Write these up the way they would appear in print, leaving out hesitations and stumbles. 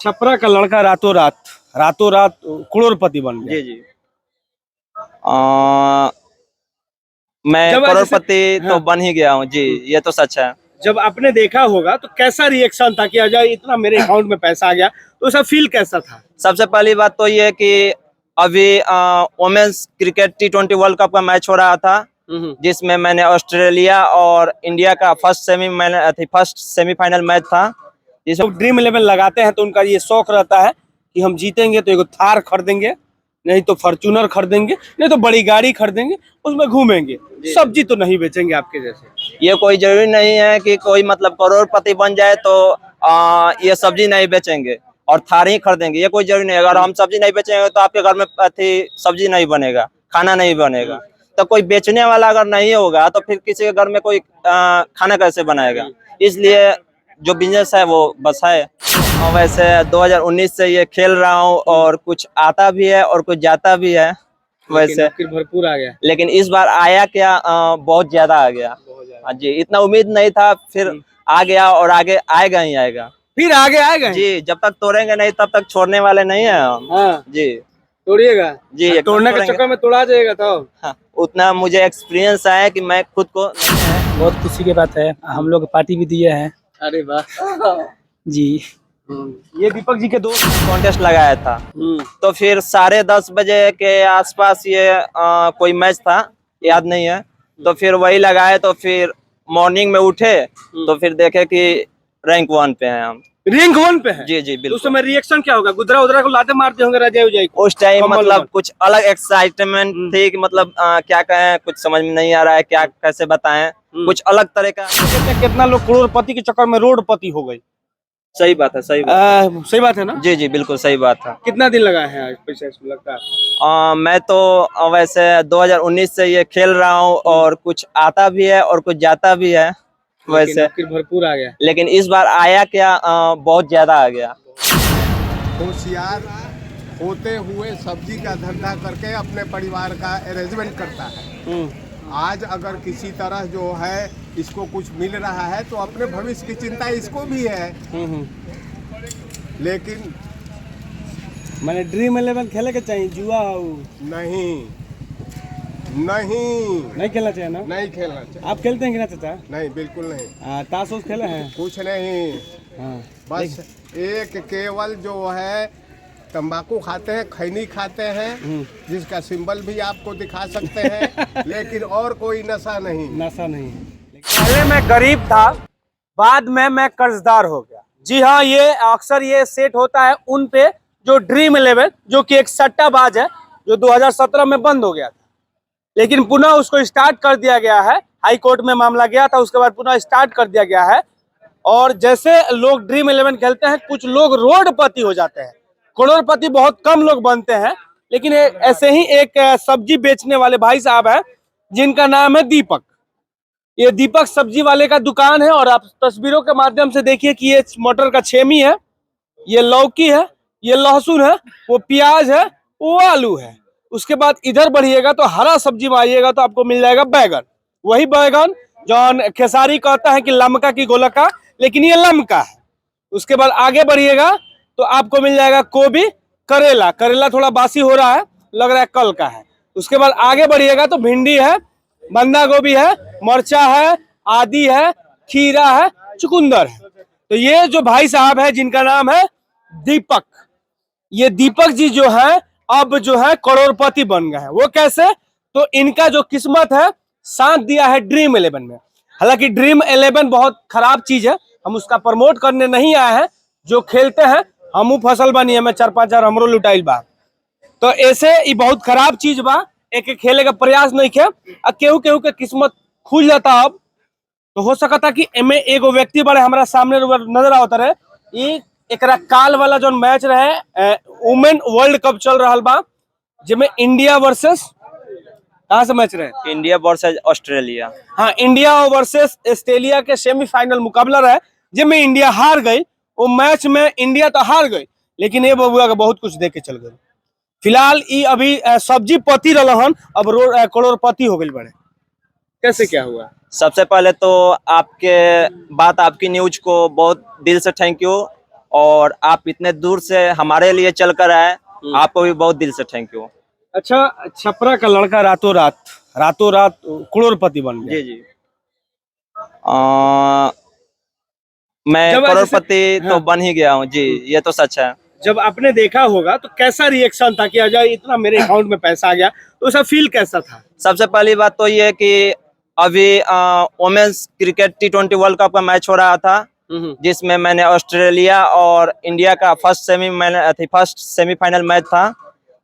छपरा का लड़का रातों रात करोड़पति बन गया। जी जी। मैं जब करोड़पति तो हाँ। बन ही गया हूँ जी, ये तो सच है। जब आपने देखा होगा तो कैसा रिएक्शन था कि अजय इतना मेरे अकाउंट में पैसा आ गया, तो उसका फील कैसा था? सबसे पहली बात तो ये कि अभी women's cricket T20 world cup का मैच हो रहा था, जिसमें मैंने ऑस्ट्रेलिया और इंडिया का फर्स्ट सेमीफाइनल मैच था। जब ड्रीम 11 लगाते हैं तो उनका ये शौक रहता है कि हम जीतेंगे तो एक थार खरीदेंगे, नहीं तो फॉर्च्यूनर खरीदेंगे, नहीं तो बड़ी गाड़ी खरीदेंगे, उसमें घूमेंगे, सब्जी तो नहीं बेचेंगे आपके जैसे। ये कोई जरूरी नहीं है कि कोई मतलब करोड़पति बन जाए तो ये सब्जी नहीं बेचेंगे और थार ही खरीदेंगे, ये कोई जरूरी नहीं है। अगर हम सब्जी नहीं बेचेंगे तो आपके घर में सब्जी नहीं बनेगा, खाना नहीं बनेगा। तो कोई बेचने वाला अगर नहीं होगा तो फिर किसी के घर में कोई खाना कैसे बनाएगा? इसलिए जो बिजनेस है वो बस है। और वैसे 2019 से ये खेल रहा हूँ और कुछ आता भी है और कुछ जाता भी है वैसे, भरपूर आ गया। लेकिन इस बार आया क्या बहुत ज्यादा आ गया। हाँ जी, इतना उम्मीद नहीं था, फिर आ गया और आगे आएगा ही आएगा। फिर आगे आएगा जी, जब तक तोड़ेंगे नहीं तब तक छोड़ने वाले नहीं है हम। हाँ। जी तोड़िएगा जी, तोड़ने के चक्कर में तोड़ा जाएगा तो हाँ, उतना मुझे एक्सपीरियंस है कि मैं खुद को बहुत खुशी की बात है, हम लोग पार्टी भी दिए हैं। अरे वाह जी। ये दीपक जी के दोस्त कॉन्टेस्ट लगाया था, तो फिर 10:30 बजे के आसपास ये कोई मैच था, याद नहीं है, तो फिर वही लगाए। तो फिर मॉर्निंग में उठे तो फिर देखे कि रैंक 1 पे हैं हम। रैंक 1 पे है? जी जी बिल्कुल। उस समय रिएक्शन क्या होगा? गुदरा उदरा को लाते मारते होंगे राजा उजाई को? उस टाइम मतलब कुछ अलग एक्साइटमेंट थी कि मतलब क्या कहें, कुछ समझ में नहीं आ रहा है, क्या कैसे बताएं, कुछ अलग तरह का। कितना लोग करोड़पति के चक्कर में रोडपति हो गए। सही बात है, सही सही बात है ना? जी जी बिल्कुल सही बात है। कितना दिन लगा है आज पैसा इसमें लगता है? मैं तो वैसे 2019 से ये खेल रहा हूँ और कुछ आता भी है और कुछ जाता भी है वैसे, भरपूर आ गया। लेकिन इस बार आया क्या बहुत ज्यादा आ गया। होशियार होते हुए सब्जी का धंधा करके अपने परिवार का अरेंजमेंट करता है। आज अगर किसी तरह जो है इसको कुछ मिल रहा है तो अपने भविष्य की चिंता इसको भी है। लेकिन मैंने ड्रीम 11 खेले के चाहिए, जुआ नहीं नहीं नहीं खेलना चाहिए ना? नहीं खेलना चाहिए। आप खेलते हैं कि ना चाचा? नहीं, बिल्कुल नहीं। ताश उस खेले हैं? कुछ नहीं। हाँ। बस एक केवल जो है तंबाकू खाते हैं, खैनी खाते हैं, जिसका सिंबल भी आपको दिखा सकते हैं, लेकिन और कोई नशा नहीं। नशा नहीं। पहले मैं गरीब था, बाद में मैं कर्जदार हो गया। जी हाँ, ये अक्सर ये सेट होता है उन पे जो ड्रीम 11 जो कि एक सट्टाबाज है, जो 2017 में बंद हो गया था, लेकिन पुनः उसको स्टार्ट कर दिया गया है। हाई कोर्ट में मामला गया था, उसके बाद पुनः स्टार्ट कर दिया गया है। और जैसे लोग ड्रीम 11 खेलते हैं, कुछ लोग रोडपति हो जाते हैं, करोड़पति बहुत कम लोग बनते हैं। लेकिन ऐसे ही एक सब्जी बेचने वाले भाई साहब हैं जिनका नाम है दीपक। ये दीपक सब्जी वाले का दुकान है और आप तस्वीरों के माध्यम से देखिए कि ये मटर का छेमी है, ये लौकी है, ये लहसुन है, वो प्याज है, वो आलू है। उसके बाद इधर बढ़िएगा तो हरा सब्जी में आइएगा तो आपको मिल जाएगा बैगन। वही बैगन जो खेसारी कहता है कि लमका की गोलका, लेकिन ये लमका है। उसके बाद आगे बढ़िएगा तो आपको मिल जाएगा गोभी, करेला। करेला थोड़ा बासी हो रहा है, लग रहा है कल का है। उसके बाद आगे बढ़िएगा तो भिंडी है, बंदा गोभी है, मरचा है, आदि है, खीरा है, चुकंदर है। तो ये जो भाई साहब है जिनका नाम है दीपक, ये दीपक जी जो है अब जो है करोड़पति बन गए हैं। वो कैसे? तो इनका जो किस्मत है साथ दिया है ड्रीम 11 में। हालांकि ड्रीम 11 बहुत खराब चीज है, हम उसका प्रमोट करने नहीं आए हैं। जो खेलते हैं हमू फसल बनी है, मैं 4-5 हजार हमरो लुटाइल बा, तो ऐसे ये बहुत खराब चीज बा। एक खेले का प्रयास नहीं खे, केहू केहू के किस्मत खुल जाता। अब तो हो सकता कि एमे एगो व्यक्ति बड़े हमारा सामने नजर आवता रहे। एकरा काल वाला जो मैच रहे वुमेन वर्ल्ड कप चल रहा बा, जिसमें इंडिया वर्सेस कहाँ से मैच रहे? India versus Australia. हाँ, इंडिया वर्सेस ऑस्ट्रेलिया के सेमीफाइनल मुकाबला रहे, जिसमें इंडिया हार गई। वो मैच में इंडिया तो हार गई, लेकिन ये बबुआ का बहुत कुछ दे के चल गई। फिलहाल ये अभी सब्जी पति रहन, अब करोड़पति हो गई बड़े। कैसे क्या हुआ? सबसे पहले तो आपकी न्यूज को बहुत दिल से थैंक यू और आप इतने दूर से हमारे लिए चल कर आए, आपको भी बहुत दिल से थैंक यू। अच्छा, छपरा का लड़का रातों रात करोड़पति बन गया। जी जी। मैं जब करोड़पति हाँ। तो बन ही गया हूँ जी, ये तो सच है। जब आपने देखा होगा तो कैसा रिएक्शन था कि अजय इतना मेरे अकाउंट में पैसा आ गया, तो उसका फील कैसा था? सबसे पहली बात तो ये कि अभी women's cricket T20 world cup का मैच हो रहा था, जिसमें मैंने ऑस्ट्रेलिया और इंडिया का फर्स्ट सेमीफाइनल मैच था,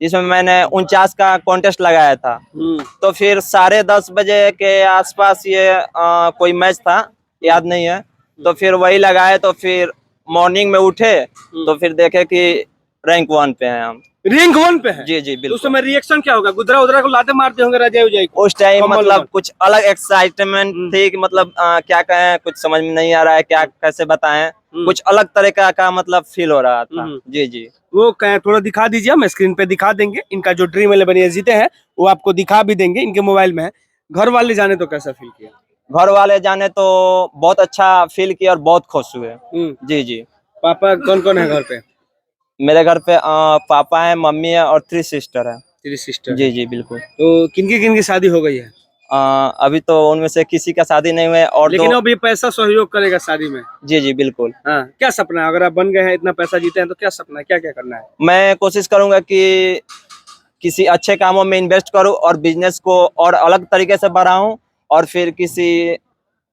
जिसमें मैंने 49 का कॉन्टेस्ट लगाया था। तो फिर 10:30 के आसपास ये कोई मैच था, याद नहीं है, तो फिर वही लगाए। तो फिर मॉर्निंग में उठे तो फिर देखे कि रैंक 1 पे हैं हम। रैंक 1 पे है? जी जी तो बिल्कुल। उस समय रिएक्शन क्या होगा? गुदरा उदरा को लाते मारते होंगे राजा उजय को उस टाइम कमल मतलब उमल। कुछ अलग एक्साइटमेंट थी कि मतलब क्या कहें, कुछ समझ में नहीं आ रहा है, क्या कैसे बताएं, कुछ अलग तरीका का मतलब फील हो रहा था। जी जी। वो थोड़ा दिखा दीजिए, हम स्क्रीन पे दिखा देंगे। इनका जो ड्रीम 11 ये जीते हैं वो आपको दिखा भी देंगे, इनके मोबाइल में है। घर वाले जाने तो कैसा फील किया? घर वाले जाने तो बहुत अच्छा फील किया और बहुत खुश हुए। जी जी। पापा कौन कौन है घर पे? मेरे घर पे पापा है, मम्मी है और 3 सिस्टर है। तेरी सिस्टर? जी जी बिल्कुल। तो किनकी शादी हो गई है? अभी तो उनमें से किसी का शादी नहीं हुआ है और लेकिन दो। अब ये पैसा सहयोग करेगा शादी में। जी जी बिल्कुल। हाँ, क्या सपना है? अगर आप बन गए हैं, इतना पैसा जीते हैं, तो क्या सपना है, क्या क्या करना है? मैं कोशिश करूंगा कि किसी अच्छे कामों में इन्वेस्ट करूं और बिजनेस को और अलग तरीके से बढ़ाऊं, और फिर किसी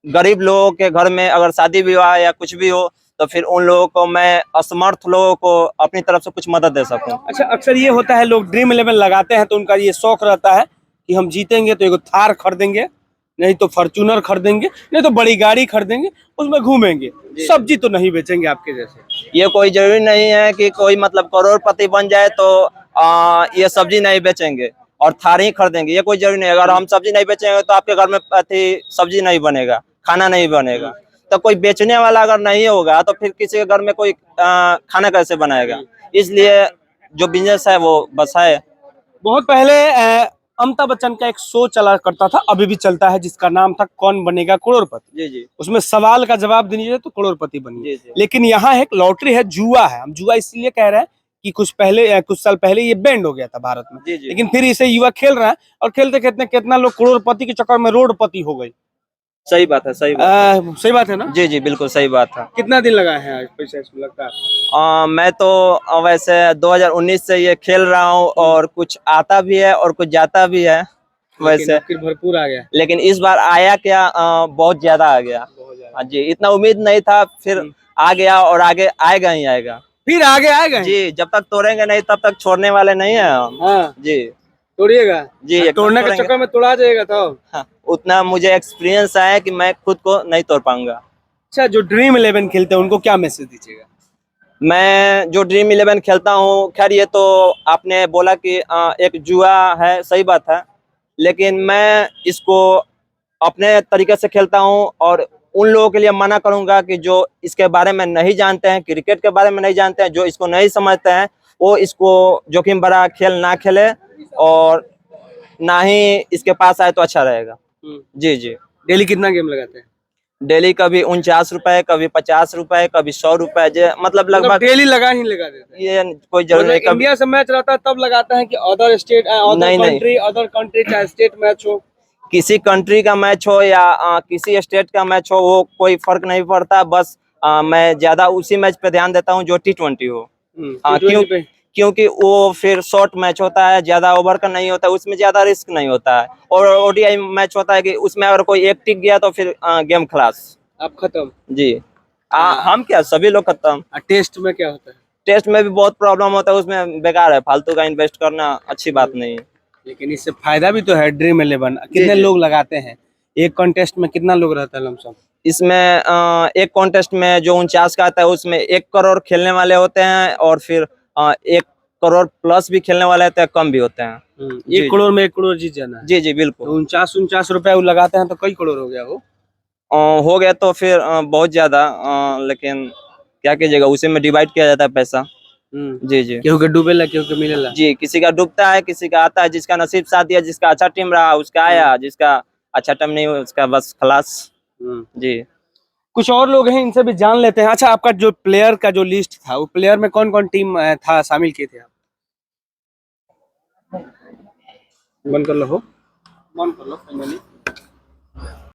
गरीब लोगों के घर में अगर शादी विवाह या कुछ भी हो तो फिर उन लोगों को, मैं असमर्थ लोगों को अपनी तरफ से कुछ मदद दे सकूं। अच्छा, अक्सर ये होता है लोग ड्रीम 11 लगाते हैं तो उनका ये शौक रहता है कि हम जीतेंगे तो एक थार खरीदेंगे, नहीं तो फॉर्च्यूनर खरीदेंगे, नहीं तो बड़ी गाड़ी खरीदेंगे, उसमें घूमेंगे, सब्जी तो नहीं बेचेंगे आपके जैसे। ये कोई जरूरी नहीं है कि कोई मतलब करोड़पति बन जाए तो ये सब्जी नहीं बेचेंगे और थार ही खरीदेंगे, ये कोई जरूरी नहीं। अगर हम सब्जी नहीं बेचेंगे तो आपके घर में सब्जी नहीं बनेगा, खाना नहीं बनेगा। तो कोई बेचने वाला अगर नहीं होगा तो फिर किसी के घर में कोई खाना कैसे बनाएगा? इसलिए जो बिजनेस है वो बस है। बहुत पहले अमिताभ बच्चन का एक शो चला करता था, अभी भी चलता है, जिसका नाम था कौन बनेगा करोड़पति। जी जी। उसमें सवाल का जवाब दीजिए तो करोड़पति बनिए। जी जी। लेकिन यहाँ एक लॉटरी है, जुआ है। हम जुआ इसलिए कह रहे हैं कि कुछ साल पहले ये बैंड हो गया था भारत में। जी जी। लेकिन फिर इसे युवा खेल रहा है और खेलते खेलते कितना लोग करोड़पति के चक्कर में रोडपति हो गए। सही बात है, सही बात। सही बात है ना? जी जी बिल्कुल सही बात है। कितना दिन लगा है आज पैसा इसमें लगता है? मैं तो वैसे 2019 से ये खेल रहा हूँ और कुछ आता भी है और कुछ जाता भी है वैसे, फिर भरपूर आ गया। लेकिन इस बार आया क्या, बहुत ज्यादा आ गया। हाँ जी, इतना उम्मीद नहीं था, फिर आ गया और आगे आएगा ही आएगा। फिर आगे आएगा जी, जब तक तोड़ेंगे नहीं तब तक छोड़ने वाले नहीं है हम। हाँ। जी तोड़िएगा जी, एकदम तोड़ने के तोड़ेंगे। चक्कर में तोड़ा जाएगा तो। हाँ, उतना मुझे एक्सपीरियंस आया कि मैं खुद को नहीं तोड़ पाऊंगा। अच्छा, जो ड्रीम 11 खेलते हैं उनको क्या मैसेज दीजिएगा? मैं जो ड्रीम 11 खेलता हूँ, खैर ये तो आपने बोला कि एक जुआ है, सही बात है, लेकिन मैं इसको अपने तरीके से खेलता हूँ और उन लोगों के लिए मना करूंगा कि जो इसके बारे में नहीं जानते हैं, क्रिकेट के बारे में नहीं जानते हैं, जो इसको नहीं समझते हैं, वो इसको जोखिम भरा खेल ना खेले और ना ही इसके पास आए तो अच्छा रहेगा। जी जी। डेली कितना गेम लगाते हैं? डेली कभी 49 रुपए, कभी 50 रुपए, कभी 100 रुपए, मतलब लगभग डेली लगा ही लगा देते हैं? ये कोई जरूरी नहीं। कभी इंडिया से मैच रहता है तब लगाता है कि अदर स्टेट, अदर कंट्री चाहे स्टेट मैच हो? किसी कंट्री का मैच हो या किसी स्टेट का मैच हो, वो कोई फर्क नहीं पड़ता। बस मैं ज्यादा उसी मैच पे ध्यान देता हूँ जो T20 हो। क्योंकि वो फिर शॉर्ट मैच होता है, ज्यादा ओवर का नहीं होता है, उसमें ज्यादा रिस्क नहीं होता है। और ODI मैच होता है कि उसमें अगर कोई एक टिक गया तो फिर गेम खलास, आप खत्म। जी। हम क्या, सभी लोग खत्म। टेस्ट में क्या होता है? टेस्ट में भी बहुत प्रॉब्लम होता है, उसमें बेकार है, फालतू का इन्वेस्ट करना अच्छी बात नहीं है। लेकिन इससे फायदा भी तो है। ड्रीम 11 कितने लोग लगाते हैं? एक कॉन्टेस्ट में कितना लोग रहता है लमसम? इसमें एक कॉन्टेस्ट में जो 49 का आता है उसमें 1 करोड़ खेलने वाले होते हैं और फिर 1 करोड़ प्लस भी खेलने वाले होते हैं, कम भी होते हैं। 1 करोड़ में 1 करोड़ जीत जाना है? जी जी बिल्कुल। तो 49 रुपए वो लगाते हैं तो कई करोड़ हो गया वो। हो गया तो फिर बहुत ज्यादा, लेकिन क्या कीजिएगा, उसी में डिवाइड किया जाता है पैसा। जी जी। केहू के डूबेला, केहू के मिलेला। जी, किसी का डूबता है, किसी का आता है, जिसका नसीब साथ दिया, जिसका अच्छा टीम रहा उसका आया, जिसका अच्छा टीम नहीं हुआ उसका बस खलास। जी। कुछ और लोग हैं, इनसे भी जान लेते हैं। अच्छा, आपका जो प्लेयर का जो लिस्ट था, वो प्लेयर में कौन कौन टीम था, शामिल किए थे आप? बंद कर लो, फाइनली